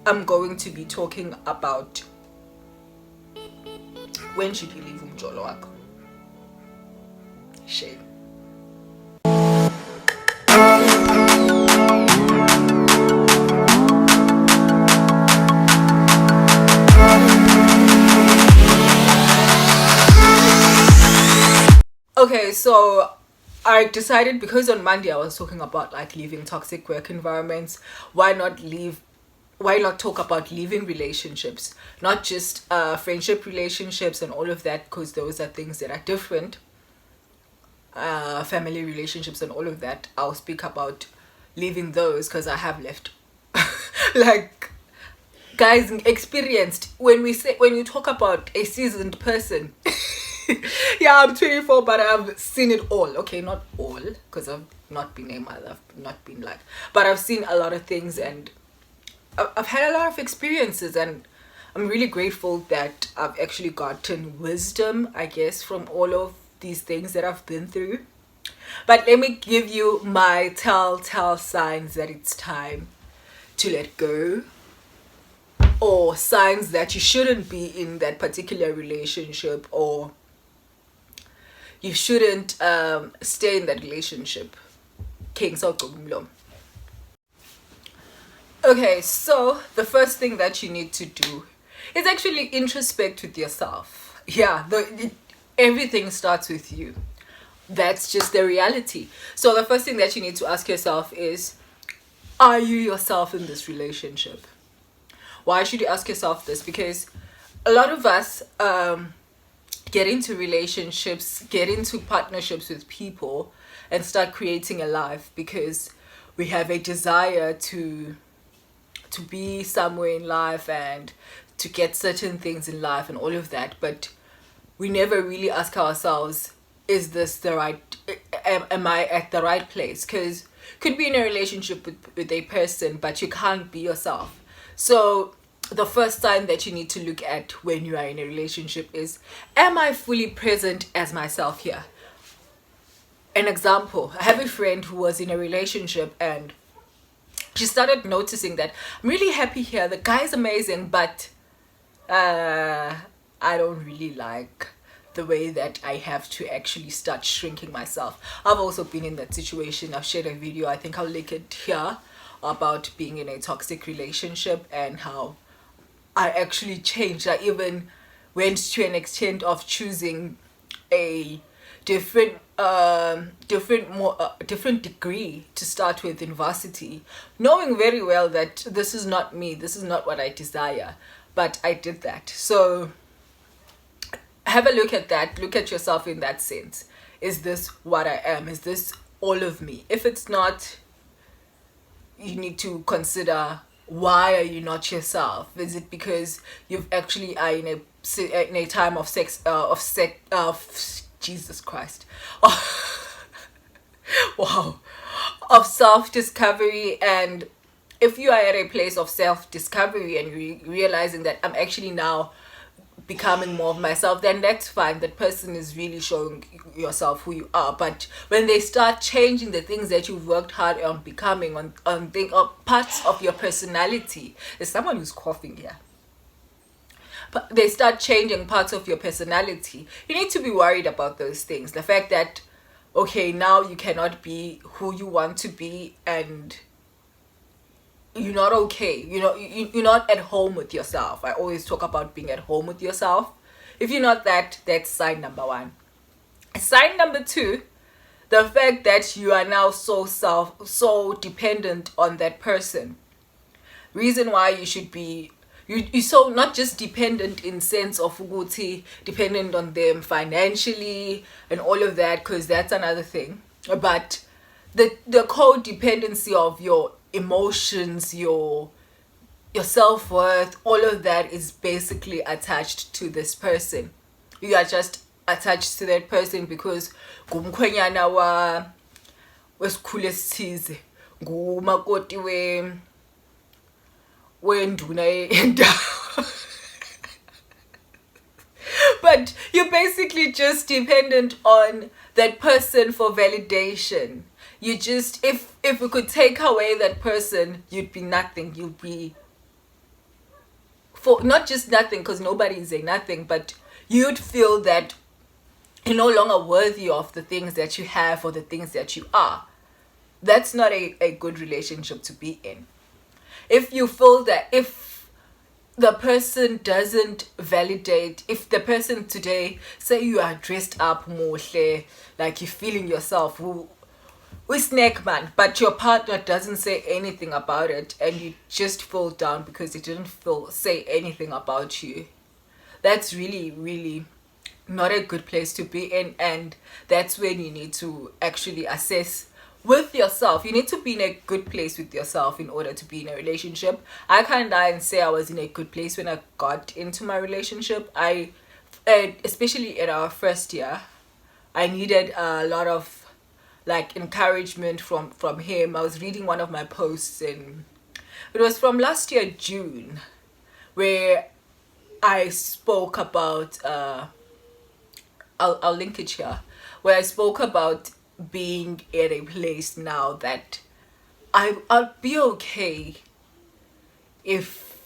I'm going to be talking about when should you leave Umjolo wakho. Shame. Okay, so I decided, because on Monday I was talking about like leaving toxic work environments, why not talk about leaving relationships, not just friendship relationships and all of that, because those are things that are different. Family relationships and all of that, I'll speak about leaving those because I have left. Like, guys, experienced. When you talk about a seasoned person, yeah, I'm 24, but I've seen it all. Okay, not all, because I've not been a mother, I've not been like, but I've seen a lot of things, and I've had a lot of experiences, and I'm really grateful that I've actually gotten wisdom, I guess, from all of these things that I've been through. But let me give you my telltale signs that it's time to let go, or signs that you shouldn't be in that particular relationship, or you shouldn't stay in that relationship. Okay, so the first thing that you need to do is actually introspect with yourself. Yeah, everything starts with you. That's just the reality. So the first thing that you need to ask yourself is, are you yourself in this relationship? Why should you ask yourself this? Because a lot of us get into relationships, get into partnerships with people, and start creating a life because we have a desire to be somewhere in life and to get certain things in life and all of that, but we never really ask ourselves, is this the right, am I at the right place? Because could be in a relationship with a person, but you can't be yourself. So the first sign that you need to look at when you are in a relationship is, am I fully present as myself here? An example, I have a friend who was in a relationship, and she started noticing that I'm really happy here, the guy's amazing, but I don't really like the way that I have to actually start shrinking myself. I've also been in that situation. I've shared a video, I think I'll link it here, about being in a toxic relationship and how I actually changed. I even went to an extent of choosing a different degree to start with in varsity, knowing very well that this is not me, this is not what I desire, but I did that. So have a look at that, look at yourself in that sense. Is this what I am? Is this all of me? If it's not, you need to consider, why are you not yourself? Is it because you've actually are in a time of Jesus Christ, wow, of self-discovery? And if you are at a place of self-discovery and you're realizing that I'm actually now becoming more of myself, then that's fine. That person is really showing yourself who you are. But when they start changing the things that you've worked hard on becoming, on parts of your personality, there's someone who's coughing here, but they start changing parts of your personality, you need to be worried about those things. The fact that, okay, now you cannot be who you want to be, and you're not okay, you're not at home with yourself. I always talk about being at home with yourself. If you're not that, that's sign number one. Sign number two, the fact that you are now so dependent on that person. Reason why you should be, you so not just dependent in sense of uguti, dependent on them financially and all of that, because that's another thing, but the codependency of your emotions, your self-worth, all of that is basically attached to this person. You are just attached to that person because ngumkhwenyana wesikhulu esithize, ngumakoti wenduna yendawo. But you're basically just dependent on that person for validation. You just, if we could take away that person, you'd be nothing. You'd be for not just nothing, because nobody is a nothing, but you'd feel that you're no longer worthy of the things that you have or the things that you are. That's not a good relationship to be in. If you feel that, if the person doesn't validate, if the person today, say you are dressed up more, like you're feeling yourself, we snack man, but your partner doesn't say anything about it, and you just feel down because he didn't say anything about you, that's really, really not a good place to be in. And that's when you need to actually assess with yourself. You need to be in a good place with yourself in order to be in a relationship. I can't lie and say I was in a good place when I got into my relationship. Especially in our first year, I needed a lot of like encouragement from him. I was reading one of my posts, and it was from last year June, where I spoke about I'll link it here, where I spoke about being in a place now that I'll be okay if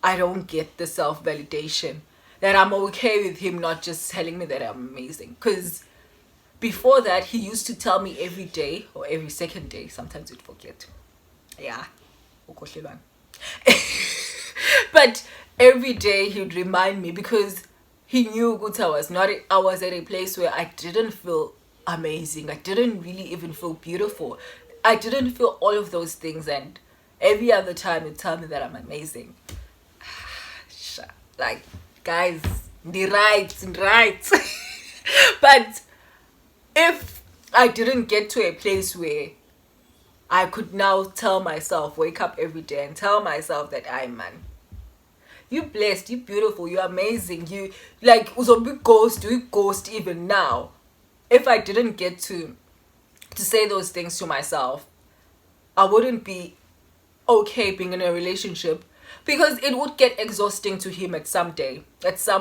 I don't get the self-validation, that I'm okay with him not just telling me that I'm amazing. Because before that, he used to tell me every day or every second day, sometimes we'd forget, yeah, but every day he would remind me, because he knew good I was at a place where I didn't feel amazing. I didn't really even feel beautiful. I didn't feel all of those things, and every other time he'd tell me that I'm amazing. Like, guys, right. But if I didn't get to a place where I could now tell myself, wake up every day and tell myself that I'm man, you blessed, you beautiful, you amazing, you like uzobi ghost, you ghost even now. If I didn't get to say those things to myself, I wouldn't be okay being in a relationship, because it would get exhausting to him at some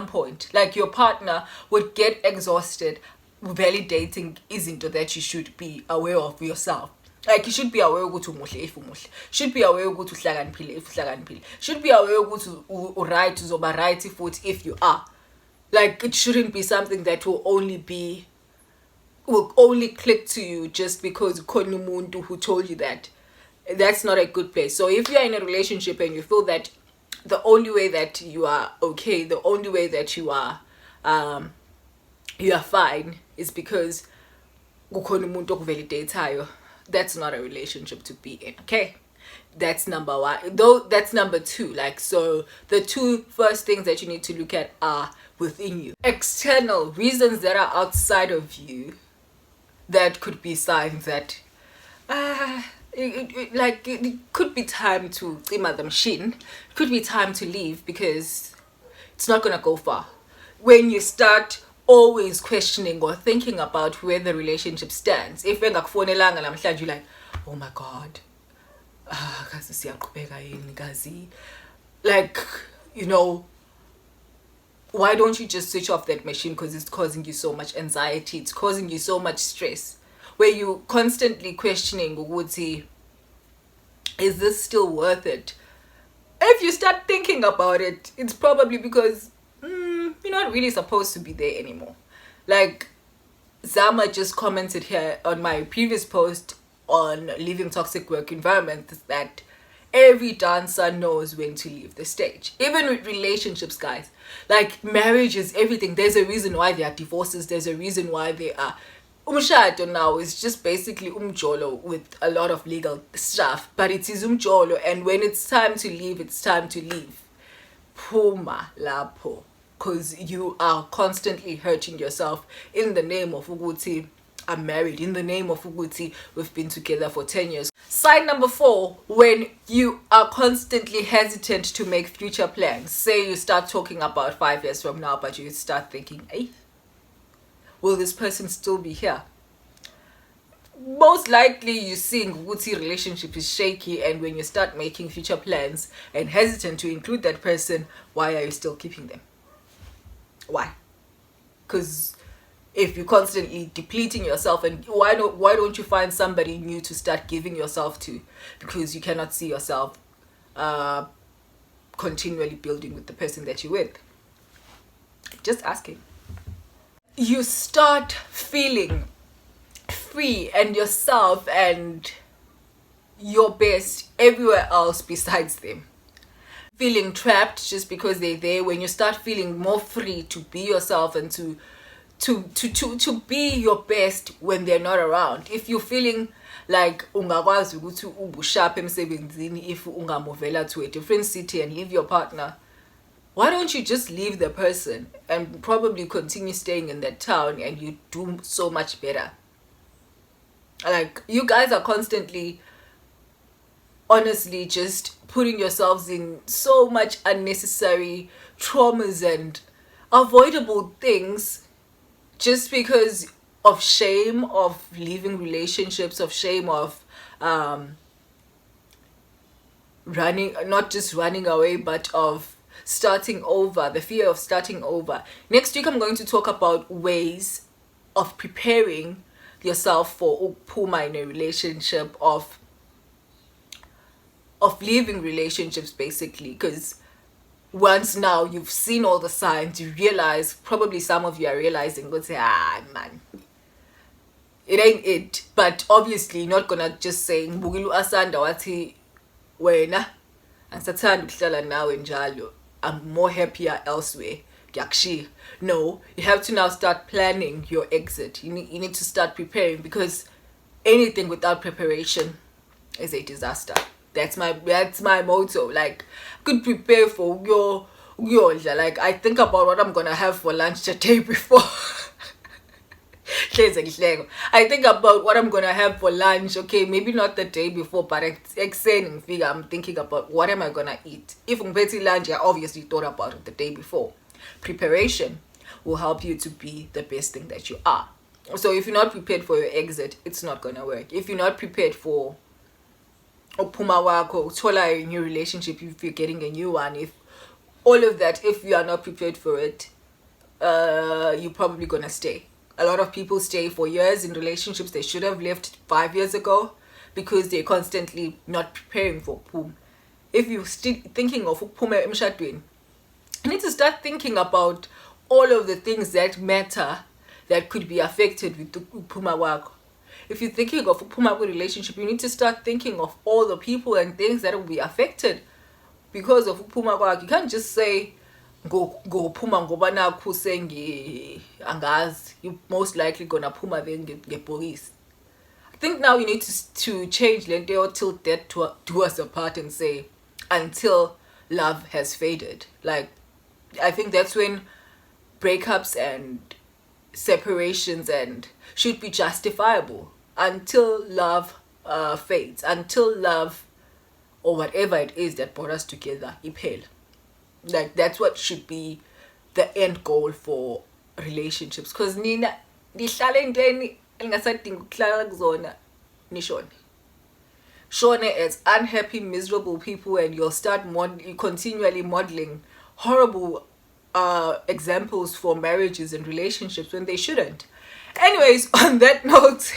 point. Like, your partner would get exhausted validating izinto that you should be aware of yourself. Like, you should be aware ukuthi umuhle if umuhle, should be aware ukuthi uhlakaniphile if uhlakaniphile, should be aware ukuthi right uzoba right if you are. Like, it shouldn't be something that will only click to you just because ukhona umuntu who told you that. That's not a good place. So if you're in a relationship and you feel that the only way that you are okay, the only way that you are fine is because ukhona umuntu okuvalidateayo, that's not a relationship to be in. Okay, that's number one. Though that's number two. Like, so the two first things that you need to look at are within you. External reasons that are outside of you that could be signs that it could be time to trimmer the machine. It could be time to leave, because it's not gonna go far. When you start always questioning or thinking about where the relationship stands. If you're like, oh my god, like, you know, why don't you just switch off that machine? Because it's causing you so much anxiety, it's causing you so much stress, where you constantly questioning, is this still worth it? If you start thinking about it, it's probably because you're not really supposed to be there anymore. Like, Zama just commented here on my previous post on leaving toxic work environments that every dancer knows when to leave the stage. Even with relationships, guys, like, marriage is everything. There's a reason why there are divorces. There's a reason why there are umshado. Now is just basically umjolo with a lot of legal stuff, but it is umjolo, and when it's time to leave, it's time to leave. Puma lapo, because you are constantly hurting yourself in the name of Uguti, I'm married, in the name of Uguti, we've been together for 10 years. Sign number 4, when you are constantly hesitant to make future plans. Say you start talking about 5 years from now, but you start thinking, hey, will this person still be here? Most likely you're seeing Uguti relationship is shaky, and when you start making future plans and hesitant to include that person, why are you still keeping them? Why? Because if you're constantly depleting yourself, and why don't you find somebody new to start giving yourself to? Because you cannot see yourself continually building with the person that you're with? Just asking. You start feeling free and yourself and your best everywhere else besides them. Feeling trapped just because they're there, when you start feeling more free to be yourself and to be your best when they're not around. If you're feeling like ungakwazi ukuthi ubusharp emsebenzini if ungamovela to a different city and leave your partner, why don't you just leave the person and probably continue staying in that town and you do so much better? Like, you guys are constantly, honestly, just putting yourselves in so much unnecessary traumas and avoidable things just because of shame of leaving relationships, of shame of not just running away, but of starting over, the fear of starting over. Next week I'm going to talk about ways of preparing yourself for ukphuma in a relationship, of leaving relationships, basically, because once now you've seen all the signs, you realize, probably some of you are realizing, go say, man, it ain't it. But obviously you're not gonna just say Mbugilu asanda wathi wena angisathanda ukuhlala nawe njalo, I'm more happier elsewhere. Yakshi. No, you have to now start planning your exit. You need to start preparing, because anything without preparation is a disaster. That's my motto. Like, could prepare for your like, I think about what I'm gonna have for lunch the day before. I think about what I'm gonna have for lunch. Okay, maybe not the day before, but I'm thinking about what am I gonna eat. If I'm petty lunch, I obviously thought about it the day before. Preparation will help you to be the best thing that you are. So if you're not prepared for your exit, it's not gonna work. If you're not prepared for uphuma wako, thola a new relationship, if you're getting a new one, if all of that, if you are not prepared for it, you're probably gonna stay. A lot of people stay for years in relationships they should have left 5 years ago because they're constantly not preparing for uphuma. If you're still thinking of uphuma emshadweni, you need to start thinking about all of the things that matter that could be affected with the uphuma wako. If you're thinking of uphuma relationship, you need to start thinking of all the people and things that will be affected because of uphuma wako. You can't just say go phuma ngoba nakho sengi angazi, you most likely gonna phuma then get police. I think now you need to change lento till death do us apart and say until love has faded. Like, I think that's when breakups and separations and should be justifiable. Until love fades, until love or whatever it is that brought us together iphela. Like, that's what should be the end goal for relationships, because nina nihlala entweni engasadingi ukuhlala kuzona nishone as unhappy, miserable people, and you'll start continually modeling horrible examples for marriages and relationships when they shouldn't. Anyways, on that note,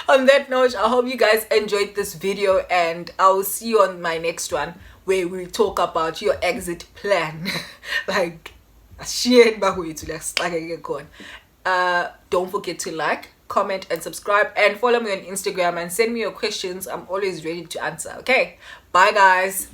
on that note, I hope you guys enjoyed this video, and I'll see you on my next one where we talk about your exit plan. Like, don't forget to like, comment, and subscribe, and follow me on Instagram and send me your questions. I'm always ready to answer. Okay, bye guys.